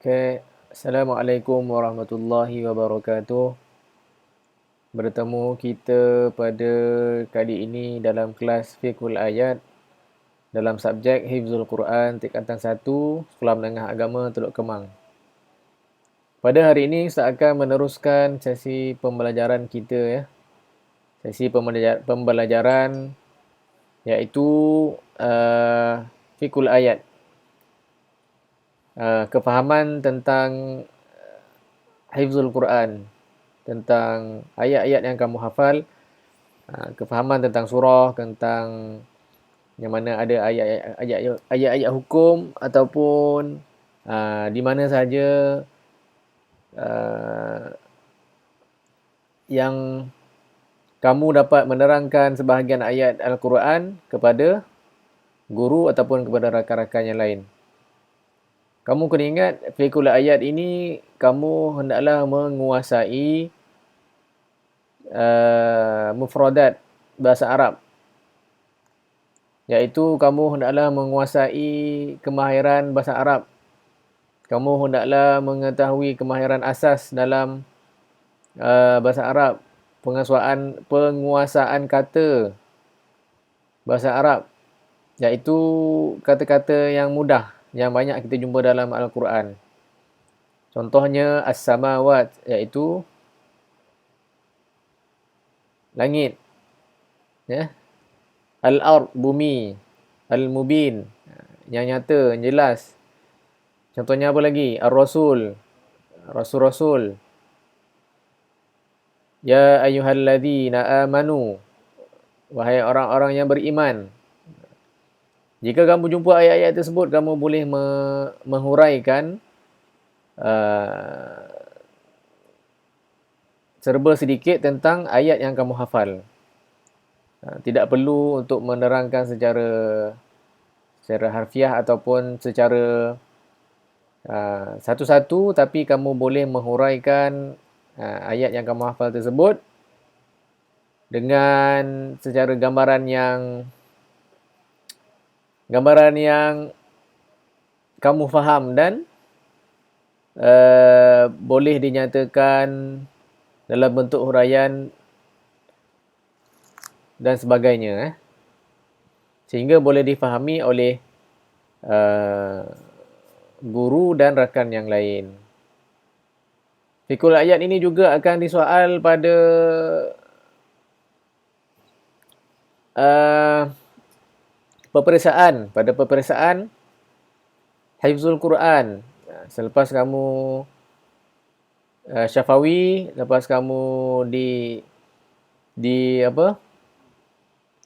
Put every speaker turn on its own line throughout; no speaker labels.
Okay. Assalamualaikum warahmatullahi wabarakatuh. Bertemu kita pada kali ini dalam kelas Fiqhul Ayat dalam subjek Hifzul Quran tingkatan 1 Sekolah Menengah Agama Teluk Kemang. Pada hari ini saya akan meneruskan sesi pembelajaran kita ya. Sesi pembelajaran iaitu Fiqhul Ayat. Kefahaman tentang Hifzul Quran, tentang ayat-ayat yang kamu hafal, kefahaman tentang surah, tentang yang mana ada ayat-ayat hukum ataupun di mana saja yang kamu dapat menerangkan sebahagian ayat Al-Quran kepada guru ataupun kepada rakan-rakan yang lain. Kamu kena ingat, fiqhul ayat ini kamu hendaklah menguasai mufradat bahasa Arab. Iaitu kamu hendaklah menguasai kemahiran bahasa Arab. Kamu hendaklah mengetahui kemahiran asas dalam bahasa Arab. Penguasaan kata bahasa Arab. Iaitu kata-kata yang mudah, yang banyak kita jumpa dalam Al-Quran. Contohnya as-samawat, iaitu langit. Ya. Al-ard, bumi. Al-mubin, yang nyata, yang jelas. Contohnya apa lagi? Ar-rasul, rasul-rasul. Ya ayyuhalladzina amanu, wahai orang-orang yang beriman. Jika kamu jumpa ayat-ayat tersebut, kamu boleh menghuraikan serba sedikit tentang ayat yang kamu hafal. Tidak perlu untuk menerangkan secara harfiah ataupun secara satu-satu, tapi kamu boleh menghuraikan ayat yang kamu hafal tersebut dengan secara gambaran yang kamu faham dan boleh dinyatakan dalam bentuk huraian dan sebagainya, sehingga boleh difahami oleh guru dan rakan yang lain. Fiqhul ayat ini juga akan disoal pada peperiksaan Hifzul Quran. Selepas kamu syafawi, lepas kamu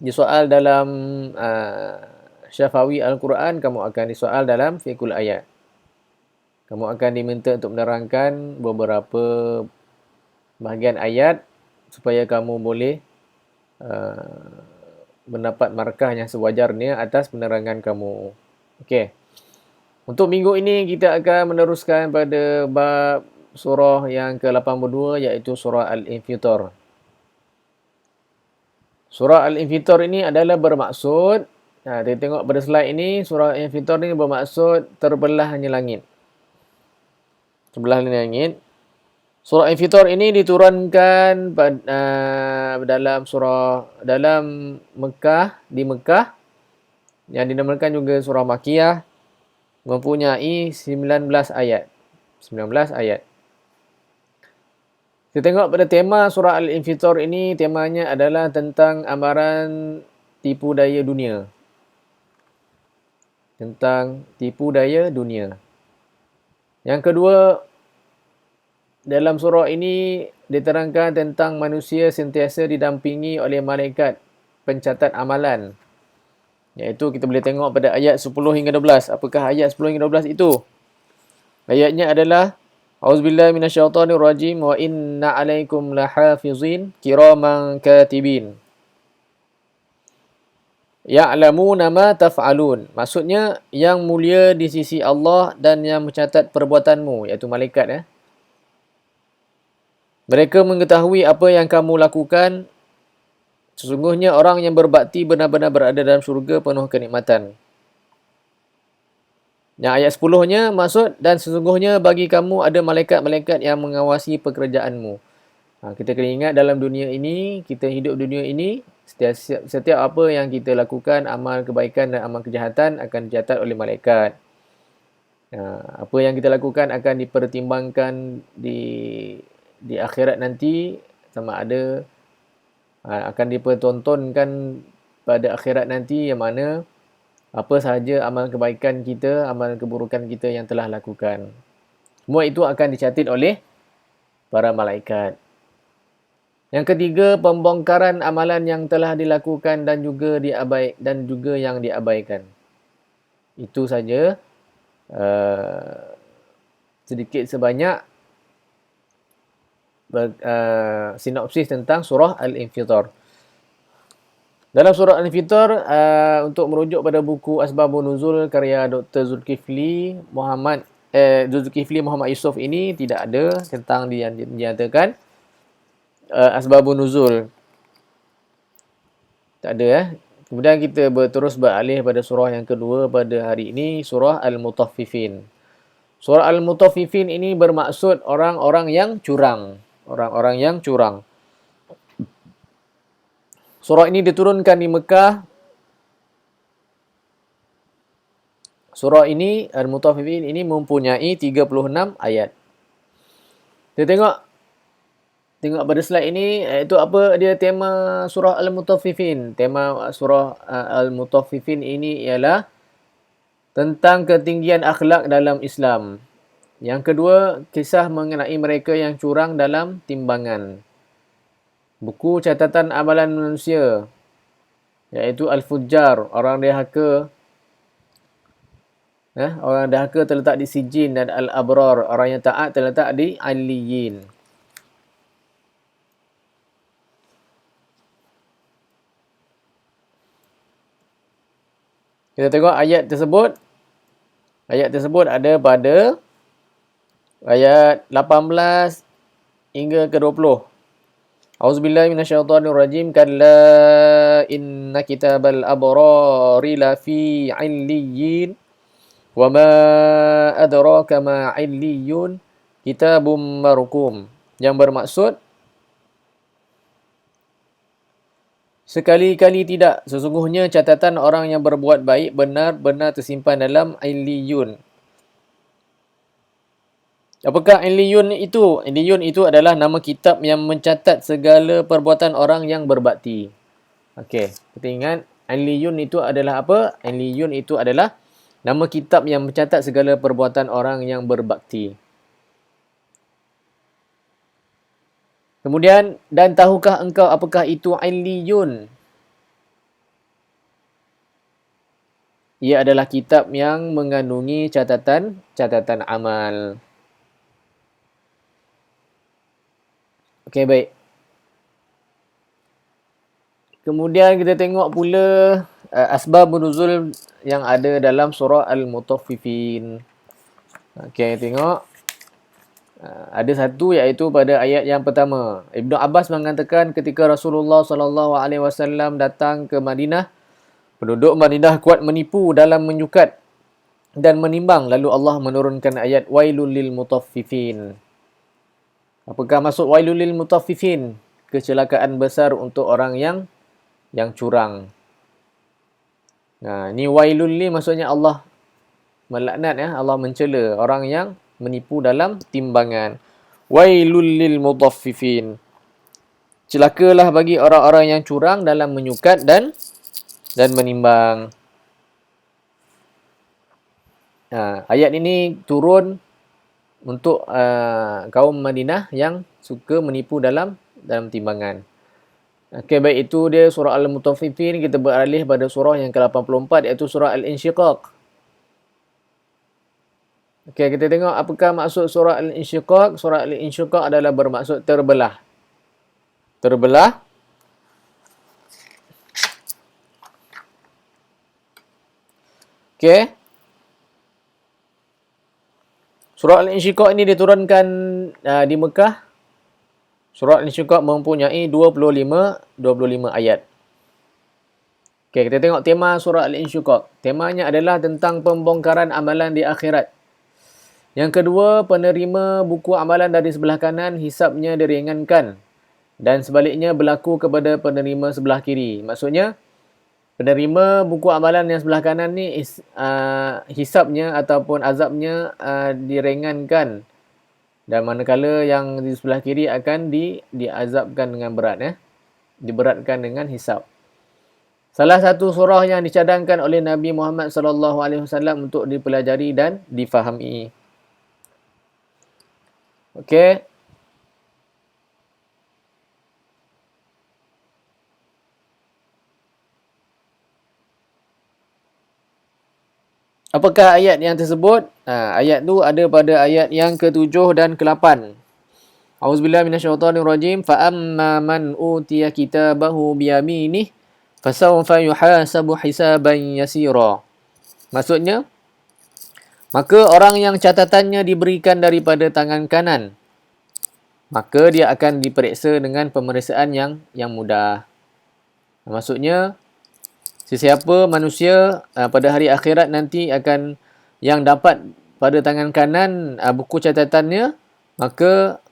disoal dalam syafawi Al-Quran, kamu akan disoal dalam Fiqhul Ayat. Kamu akan diminta untuk menerangkan beberapa bahagian ayat supaya kamu boleh mendapat markah yang sewajarnya atas penerangan kamu. Okey. Untuk minggu ini kita akan meneruskan pada bab surah yang ke-82 iaitu surah Al-Infitar. Surah Al-Infitar ini adalah bermaksud, kita tengok pada slide ini, surah Al-Infitar ini bermaksud terbelahnya langit. Terbelahnya langit. Surah Al-Infitar ini diturunkan dalam Mekah, di Mekah, yang dinamakan juga surah Makiyah, mempunyai 19 ayat. 19 ayat. Kita tengok pada tema surah Al-Infitar ini, temanya adalah tentang amaran tipu daya dunia. Tentang tipu daya dunia. Yang kedua, dalam surah ini diterangkan tentang manusia sentiasa didampingi oleh malaikat pencatat amalan. Iaitu kita boleh tengok pada ayat 10 hingga 12. Apakah ayat 10 hingga 12 itu? Ayatnya adalah A'udzubillahi minasyaitonirrajim wa inna 'alaikum lahafizin kiraman katibin. Ya'lamuna ma taf'alun. Maksudnya yang mulia di sisi Allah dan yang mencatat perbuatanmu, iaitu malaikat ya. Mereka mengetahui apa yang kamu lakukan. Sesungguhnya orang yang berbakti benar-benar berada dalam syurga penuh kenikmatan. Yang ayat 10-nya maksud, dan sesungguhnya bagi kamu ada malaikat-malaikat yang mengawasi pekerjaanmu. Kita kena ingat dalam dunia ini, kita hidup dunia ini, setiap apa yang kita lakukan, amal kebaikan dan amal kejahatan akan dicatat oleh malaikat. Apa yang kita lakukan akan dipertimbangkan di akhirat nanti, sama ada akan dipertontonkan pada akhirat nanti, yang mana apa sahaja amal kebaikan kita, amal keburukan kita yang telah lakukan. Semua itu akan dicatat oleh para malaikat. Yang ketiga, pembongkaran amalan yang telah dilakukan dan juga yang diabaikan. Itu saja sedikit sebanyak sinopsis tentang surah Al-Infitar. Dalam surah Al-Infitar, untuk merujuk pada buku Asbabun Nuzul karya Dr. Zulkifli Muhammad Yusof ini, tidak ada tentang dinyatakan Asbabun Nuzul. Tak ada. Kemudian kita terus beralih pada surah yang kedua pada hari ini, surah Al-Mutaffifin. Surah Al-Mutaffifin ini bermaksud orang-orang yang curang. Orang-orang yang curang. Surah ini diturunkan di Mekah. Surah ini, Al-Mutaffifin ini mempunyai 36 ayat. Kita tengok pada slide ini, iaitu apa dia tema surah Al-Mutaffifin. Tema surah Al-Mutaffifin ini ialah tentang ketinggian akhlak dalam Islam. Yang kedua, kisah mengenai mereka yang curang dalam timbangan. Buku catatan amalan manusia, iaitu Al-Fujjar, orang dahaka. Orang dahaka terletak di Sijin, dan Al-Abrar, orang yang taat terletak di Aliyin. Kita tengok ayat tersebut. Ayat tersebut ada pada ayat 18 hingga ke 20. Auzubillahi minasyaitonirrajim. Kalla inna kitabal abrari lafi 'illiyin. Wa ma adraka ma 'illiyun. Kitabum marqum. Yang bermaksud, sekali-kali tidak, sesungguhnya catatan orang yang berbuat baik benar-benar tersimpan dalam Illiyun. Apakah Illiyun itu? Illiyun itu adalah nama kitab yang mencatat segala perbuatan orang yang berbakti. Okey, kita ingat Illiyun itu adalah apa? Illiyun itu adalah nama kitab yang mencatat segala perbuatan orang yang berbakti. Kemudian, dan tahukah engkau apakah itu Illiyun? Ia adalah kitab yang mengandungi catatan amal. Okey, baik. Kemudian kita tengok pula asbabun nuzul yang ada dalam surah Al-Mutaffifin. Okey, tengok. Ada satu, iaitu pada ayat yang pertama. Ibnu Abbas mengatakan ketika Rasulullah SAW datang ke Madinah, penduduk Madinah kuat menipu dalam menyukat dan menimbang, lalu Allah menurunkan ayat Wailul lil Mutaffifin. Apakah maksud Wailul lil Mutaffifin? Kecelakaan besar untuk orang yang curang. Ini Wailul li maksudnya Allah melaknat, Allah mencela orang yang menipu dalam timbangan. Wailul lil Mutaffifin. Celakalah bagi orang-orang yang curang dalam menyukat dan menimbang. Ayat ini turun untuk kaum Madinah yang suka menipu dalam timbangan. Okey, baik, itu dia surah Al-Mutaffifin. Kita beralih pada surah yang ke-84, iaitu surah Al-Insyiqaq. Okey, kita tengok apakah maksud surah Al-Insyiqaq. Surah Al-Insyiqaq adalah bermaksud terbelah. Terbelah. Okey. Surah Al-Insyiqaq ini diturunkan di Mekah. Surah Al-Insyiqaq mempunyai 25 ayat. Okey, kita tengok tema surah Al-Insyiqaq. Temanya adalah tentang pembongkaran amalan di akhirat. Yang kedua, penerima buku amalan dari sebelah kanan, hisabnya diringankan. Dan sebaliknya berlaku kepada penerima sebelah kiri. Maksudnya, penerima buku amalan yang sebelah kanan ni hisabnya ataupun azabnya diringankan. Dan manakala yang di sebelah kiri akan diazabkan dengan berat. Diberatkan dengan hisab. Salah satu surah yang dicadangkan oleh Nabi Muhammad SAW untuk dipelajari dan difahami. Okey. Apakah ayat yang tersebut? Ayat tu ada pada ayat yang ke-7 dan ke-8. Auzubillahi minasyaitonirrajim. Fa amma man utiya kitabahu biyaminih fasawfa yuhasabu hisaban yasira. Maksudnya, maka orang yang catatannya diberikan daripada tangan kanan, maka dia akan diperiksa dengan pemeriksaan yang mudah. Maksudnya, sesiapa manusia pada hari akhirat nanti akan yang dapat pada tangan kanan buku catatannya, maka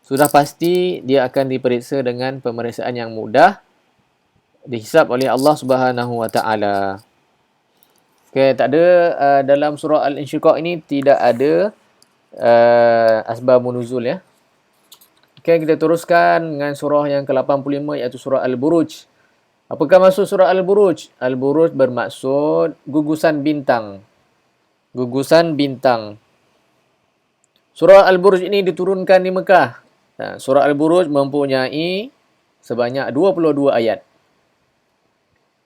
sudah pasti dia akan diperiksa dengan pemeriksaan yang mudah, dihisab oleh Allah Subhanahu Wa Taala. Okey, tak ada dalam surah Al-Insyiqaq ini tidak ada asbabun nuzul ya. Okey, kita teruskan dengan surah yang ke-85 iaitu surah Al-Buruj. Apakah maksud surah Al-Buruj? Al-Buruj bermaksud gugusan bintang. Gugusan bintang. Surah Al-Buruj ini diturunkan di Mekah. Surah Al-Buruj mempunyai sebanyak 22 ayat.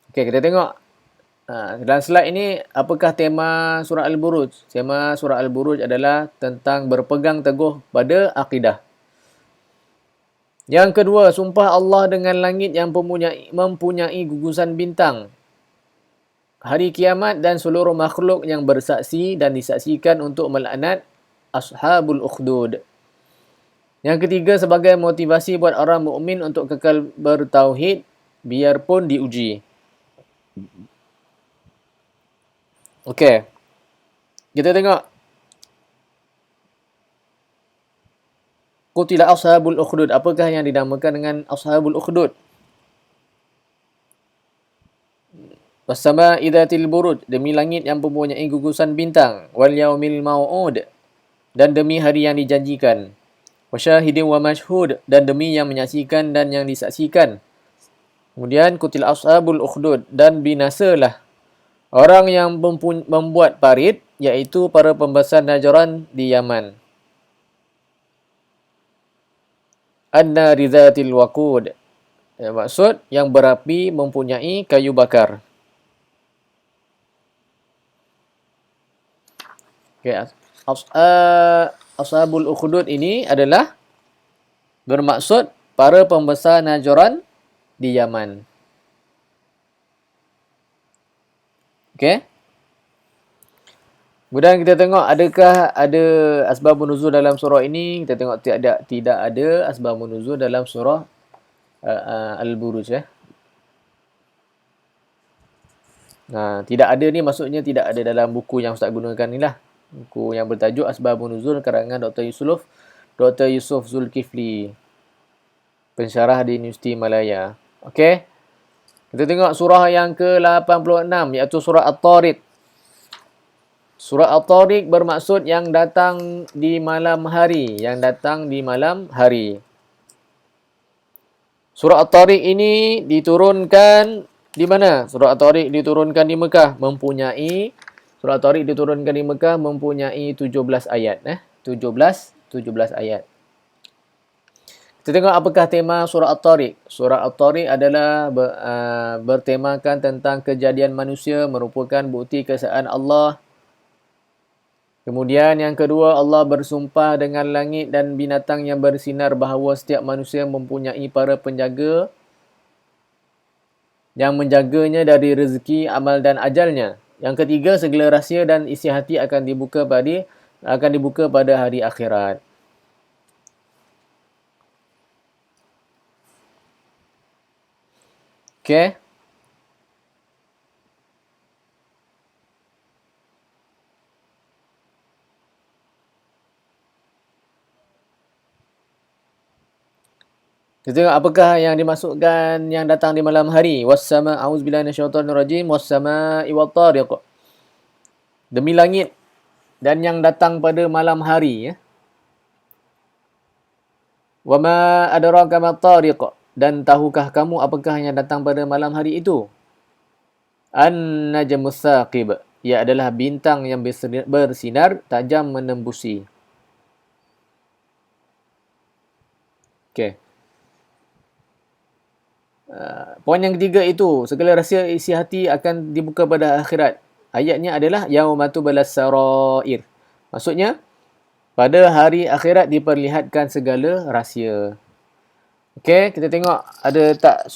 Okey, kita tengok. Dalam slide ini, apakah tema surah Al-Buruj? Tema surah Al-Buruj adalah tentang berpegang teguh pada akidah. Yang kedua, sumpah Allah dengan langit yang mempunyai gugusan bintang. Hari kiamat dan seluruh makhluk yang bersaksi dan disaksikan untuk melaknat Ashabul Ukhdud. Yang ketiga, sebagai motivasi buat orang mukmin untuk kekal bertauhid biarpun diuji. Okey. Kita tengok. Qutila Ashabul Ukhdud. Apakah yang dinamakan dengan Ashabul Ukhdud? Wassama idzatil buruj, demi langit yang mempunyai gugusan bintang. Wal yaumil mau'ud, dan demi hari yang dijanjikan. Wasyahidin wa mashhud, dan demi yang menyaksikan dan yang disaksikan. Kemudian kutil ashabul ukhdud, dan binasalah orang yang membuat parit, iaitu para pembesar Najran di Yaman. An-nari dzatil waqud, maksud yang berapi mempunyai kayu bakar. Okay. Ashabul ukhdud ini adalah bermaksud para pembesar Najran di Yaman. Okey. Kemudian kita tengok adakah ada asbabun nuzul dalam surah ini. Kita tengok tidak ada asbabun nuzul dalam surah Al-Buruj tidak ada ni maksudnya tidak ada dalam buku yang Ustaz gunakan ni lah. Buku yang bertajuk Asbabun Nuzul karangan Dr. Yusuf Zulkifli, pensyarah di Universiti Malaya. Okey. Kita tengok surah yang ke-86 iaitu surah At-Tariq. Surah At-Tariq bermaksud yang datang di malam hari, Surah At-Tariq ini diturunkan di mana? Surah At-Tariq diturunkan di Mekah, Surah At-Tariq diturunkan di Mekah mempunyai 17 ayat. 17 ayat. Kita tengok apakah tema surah At-Tariq. Surah At-Tariq adalah bertemakan tentang kejadian manusia merupakan bukti keesaan Allah. Kemudian yang kedua, Allah bersumpah dengan langit dan binatang yang bersinar bahawa setiap manusia mempunyai para penjaga yang menjaganya dari rezeki, amal dan ajalnya. Yang ketiga, segala rahsia dan isi hati akan dibuka pada hari akhirat. Okey. Kita tengok apakah yang dimaksudkan yang datang di malam hari. Was-sama, a'udzubillahi minasyaitonirrajim, was-sama'i wat-tariq. Demi langit dan yang datang pada malam hari, ya. Wa ma adraka mat-tariq. Dan tahukah kamu apakah yang datang pada malam hari itu? An-najmus saqib. Ia adalah bintang yang bersinar tajam menembusi. Okey. Poin yang ketiga itu, segala rahsia isi hati akan dibuka pada akhirat. Ayatnya adalah yaumatu balas sarair. Maksudnya, pada hari akhirat diperlihatkan segala rahsia. Okey, kita tengok ada tak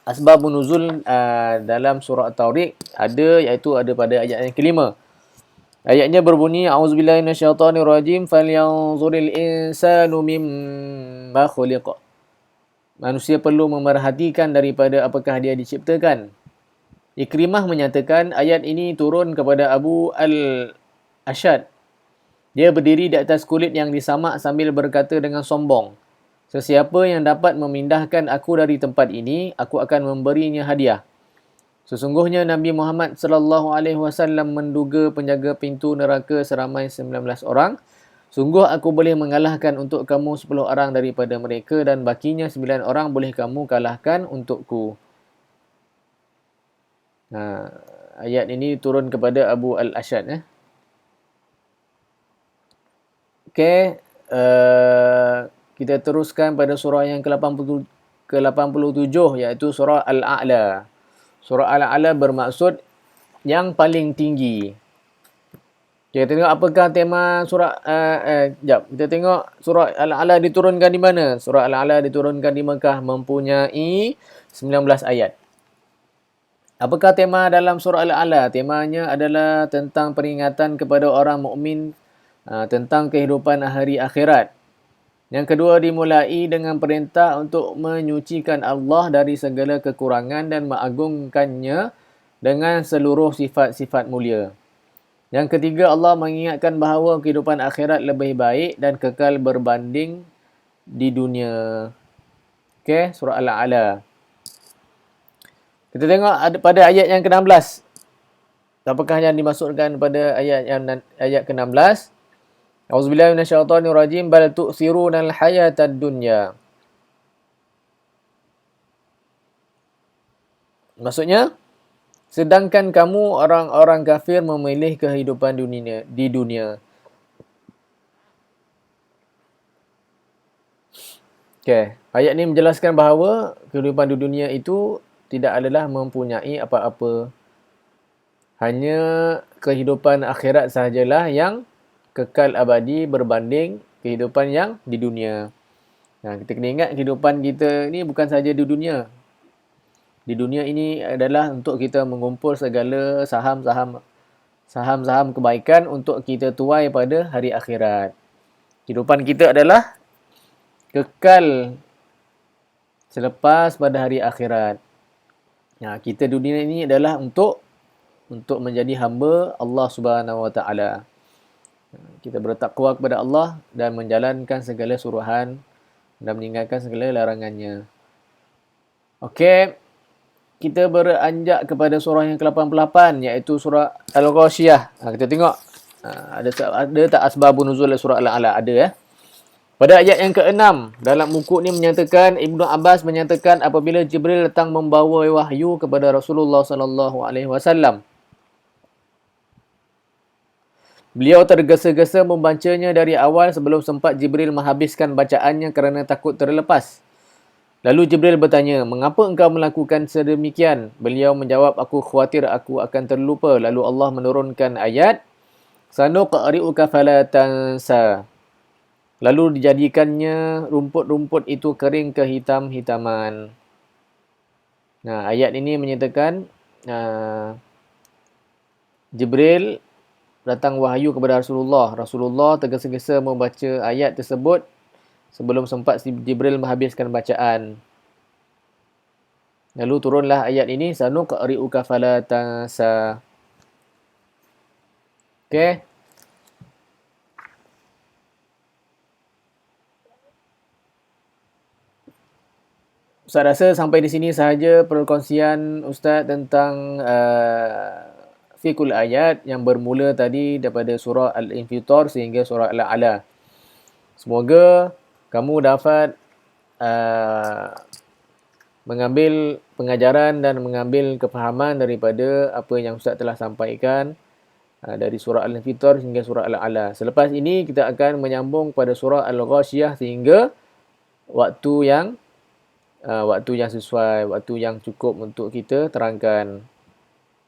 asbabun nuzul dalam surah At-Tariq. Ada, iaitu ada pada ayat yang kelima. Ayatnya berbunyi, A'udzubillahi minasyaitonirrajim, falyanzuril insanu mimma khuliqa. Manusia perlu memerhatikan daripada apakah dia diciptakan. Ikrimah menyatakan ayat ini turun kepada Abu Al-Ashad. Dia berdiri di atas kulit yang disamak sambil berkata dengan sombong, sesiapa yang dapat memindahkan aku dari tempat ini, aku akan memberinya hadiah. Sesungguhnya Nabi Muhammad sallallahu alaihi wasallam menduga penjaga pintu neraka seramai 19 orang. Sungguh aku boleh mengalahkan untuk kamu 10 orang daripada mereka dan bakinya 9 orang boleh kamu kalahkan untukku. Ayat ini turun kepada Abu Al-Ashad. Okey, kita teruskan pada surah yang ke-87 iaitu surah Al-A'la. Surah Al-A'la bermaksud yang paling tinggi. Kita tengok apakah tema surah kita tengok surah Al-A'la diturunkan di mana? Surah Al-A'la diturunkan di Mekah, mempunyai 19 ayat. Apakah tema dalam surah Al-A'la? Temanya adalah tentang peringatan kepada orang mukmin tentang kehidupan hari akhirat. Yang kedua, dimulai dengan perintah untuk menyucikan Allah dari segala kekurangan dan mengagungkannya dengan seluruh sifat-sifat mulia. Yang ketiga, Allah mengingatkan bahawa kehidupan akhirat lebih baik dan kekal berbanding di dunia. Okey, surah Al-A'la. Kita tengok pada ayat yang ke-16. Apakah yang dimaksudkan pada ayat ke-16? Auzubillahi minasyaitonirrajim, bal tu'thirunal hayatad dunya. Maksudnya, sedangkan kamu orang-orang kafir memilih kehidupan di dunia. Okay. Ayat ini menjelaskan bahawa kehidupan di dunia itu tidak adalah mempunyai apa-apa. Hanya kehidupan akhirat sahajalah yang kekal abadi berbanding kehidupan yang di dunia. Kita kena ingat kehidupan kita ni bukan sahaja di dunia. Di dunia ini adalah untuk kita mengumpul segala saham-saham kebaikan untuk kita tuai pada hari akhirat. Kehidupan kita adalah kekal selepas pada hari akhirat. Kita dunia ini adalah untuk menjadi hamba Allah Subhanahu Wa Taala. Kita bertakwa kepada Allah dan menjalankan segala suruhan dan meninggalkan segala larangannya. Okey, kita beranjak kepada surah yang ke-88 iaitu surah Al-Ghasyiyah. Kita tengok ada tak asbabun nuzul surah Al-A'la? Ada ya. Pada ayat yang ke-6 dalam buku ni menyatakan, Ibnu Abbas menyatakan apabila Jibril datang membawa wahyu kepada Rasulullah sallallahu alaihi wasallam, beliau tergesa-gesa membacanya dari awal sebelum sempat Jibril menghabiskan bacaannya kerana takut terlepas. Lalu Jibril bertanya, mengapa engkau melakukan sedemikian? Beliau menjawab, aku khawatir aku akan terlupa. Lalu Allah menurunkan ayat, sanuqri'uka fala tansa. Lalu dijadikannya rumput-rumput itu kering kehitam-hitaman. Ayat ini menyatakan Jibril datang wahyu kepada Rasulullah. Rasulullah tergesa-gesa membaca ayat tersebut sebelum sempat Jibril menghabiskan bacaan. Lalu turunlah ayat ini, sanuqri'uka fala tansa. Okey. Ustaz rasa sampai di sini sahaja perkongsian Ustaz tentang fiqhul ayat yang bermula tadi daripada surah Al-Infitar sehingga surah Al-A'la. Semoga kamu dapat mengambil pengajaran dan mengambil kefahaman daripada apa yang Ustaz telah sampaikan dari surah Al-Infitar hingga surah Al-A'la. Selepas ini kita akan menyambung pada surah Al-Ghashiyah sehingga waktu yang sesuai, waktu yang cukup untuk kita terangkan.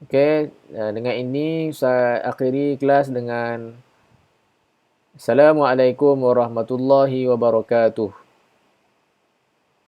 Okey, dengan ini saya akhiri kelas dengan Assalamualaikum warahmatullahi wabarakatuh.